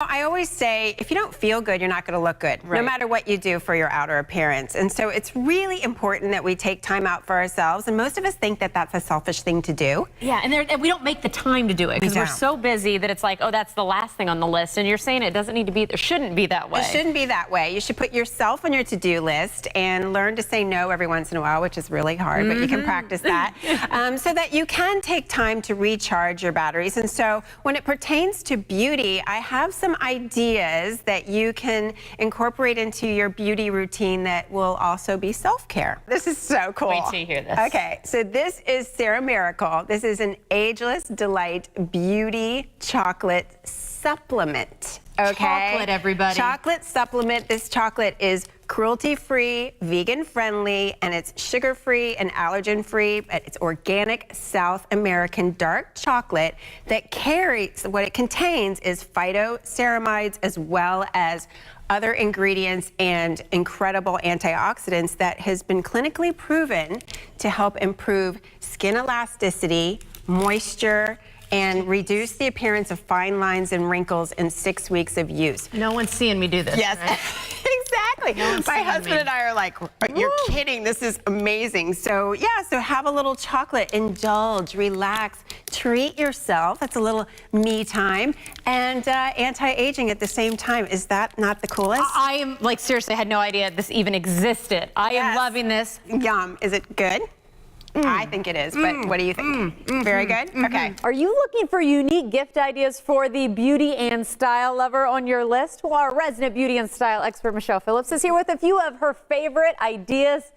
I always say, if you don't feel good, you're not going to look good, no matter what you do for your outer appearance. And so it's really important that we take time out for ourselves. And most of us think that that's a selfish thing to do. Yeah, and we don't make the time to do it because we're so busy that it's like, oh, that's the last thing on the list. And you're saying it doesn't need to be, it shouldn't be that way. It shouldn't be that way. You should put yourself on your to-do list and learn to say no every once in a while, which is really hard, but you can practice that so that you can take time to recharge your batteries. And so when it pertains to beauty, I have some ideas that you can incorporate into your beauty routine that will also be self-care. This is so cool. Wait till you hear this. Okay, so this is Sarah Miracle. This is an Ageless Delight Beauty Chocolate Supplement. Okay? Chocolate, everybody. Chocolate supplement. This chocolate is cruelty-free, vegan-friendly, and it's sugar-free and allergen-free. It's organic South American dark chocolate that carries, what it contains is phytoceramides as well as other ingredients and incredible antioxidants that has been clinically proven to help improve skin elasticity, moisture, and reduce the appearance of fine lines and wrinkles in 6 weeks of use. No one's seeing me do this. Yes, right? exactly. No My husband and I are like, you're kidding, this is amazing. So yeah, so have a little chocolate, indulge, relax, treat yourself. That's a little me time, and anti-aging at the same time. Is that not the coolest? I am, like, seriously, I had no idea this even existed. I am loving this. Yum. Is it good? I think it is, but what do you think? Very good? Okay. Are you looking for unique gift ideas for the beauty and style lover on your list? Well, our resident beauty and style expert, Michelle Phillips, is here with a few of her favorite ideas.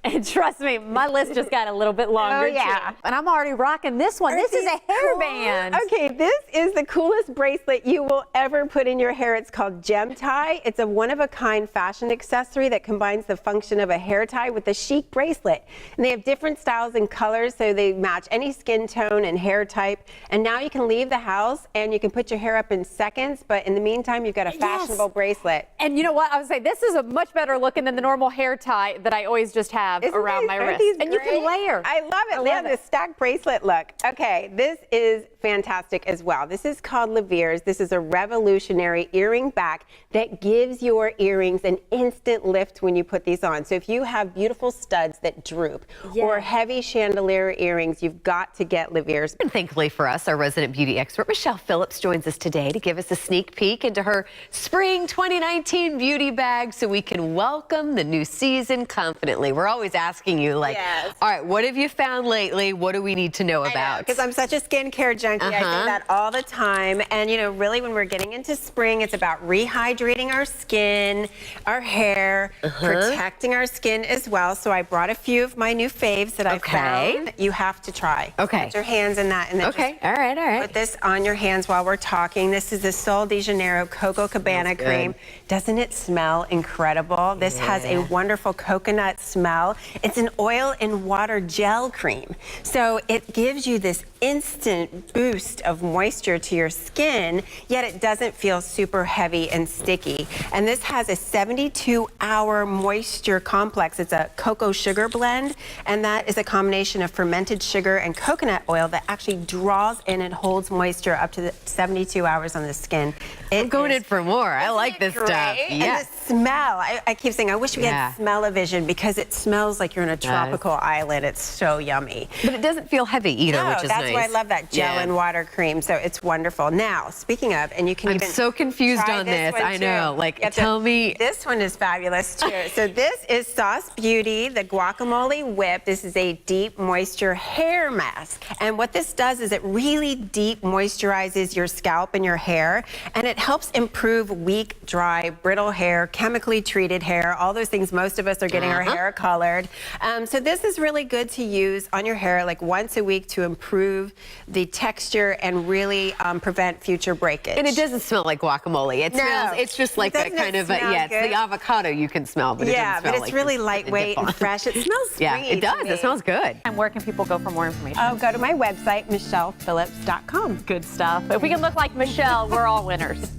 And trust me, my list just got a little bit longer, too. And I'm already rocking this one. This is a hairband. Okay, this is the coolest bracelet you will ever put in your hair. It's called Gem Tie. It's a one-of-a-kind fashion accessory that combines the function of a hair tie with a chic bracelet. And they have different styles and colors, so they match any skin tone and hair type. And now you can leave the house and you can put your hair up in seconds, but in the meantime, you've got a fashionable bracelet. And you know what? I would say this is a much better looking than the normal hair tie that I always just have around my wrist. And you can layer. I love it. They have this stacked bracelet look. Okay, this is fantastic as well. This is called Levears. This is a revolutionary earring back that gives your earrings an instant lift when you put these on. So if you have beautiful studs that droop or heavy chandelier earrings, you've got to get Levears. And thankfully for us, our resident beauty expert, Michelle Phillips, joins us today to give us a sneak peek into her spring 2019 beauty bag so we can welcome the new season confidently. We're always asking you, like, all right, what have you found lately? What do we need to know about? Because I'm such a skincare junkie. I say that all the time. And, you know, really when we're getting into spring, it's about rehydrating our skin, our hair, protecting our skin as well. So I brought a few of my new faves that I found that you have to try. Okay. Put your hands in that. And then all right. Put this on your hands while we're talking. This is the Sol de Janeiro Coco Cabana cream. Doesn't it smell incredible? This has a wonderful coconut smell. It's an oil and water gel cream. So it gives you this instant boost of moisture to your skin, yet it doesn't feel super heavy and sticky. And this has a 72-hour moisture complex. It's a cocoa sugar blend, and that is a combination of fermented sugar and coconut oil that actually draws in and holds moisture up to 72 hours on the skin. I'm going in for more. I like this stuff. And the smell, I keep saying, I wish we had smell-o-vision because it smells like you're in a tropical island. It's so yummy. But it doesn't feel heavy either, which is nice. That's why I love that gel and water cream. So it's wonderful. Now, speaking of, and you can I'm so confused on this. I know. Like, tell me. This one is fabulous too. So this is Sauce Beauty, the Guacamole Whip. This is a deep moisture hair mask. And what this does is it really deep moisturizes your scalp and your hair. And it helps improve weak, dry, brittle hair, chemically treated hair, all those things most of us are getting our hair colored. So this is really good to use on your hair like once a week to improve the texture and really prevent future breakage. And it doesn't smell like guacamole. It smells, it's just like that kind of, it's the avocado you can smell, but it doesn't smell but it's really lightweight and fresh. It smells sweet. Yeah, it does. It smells good. And where can people go for more information? Oh, go to my website, michellephillips.com. Good stuff. If we can look like Michelle, we're all winners.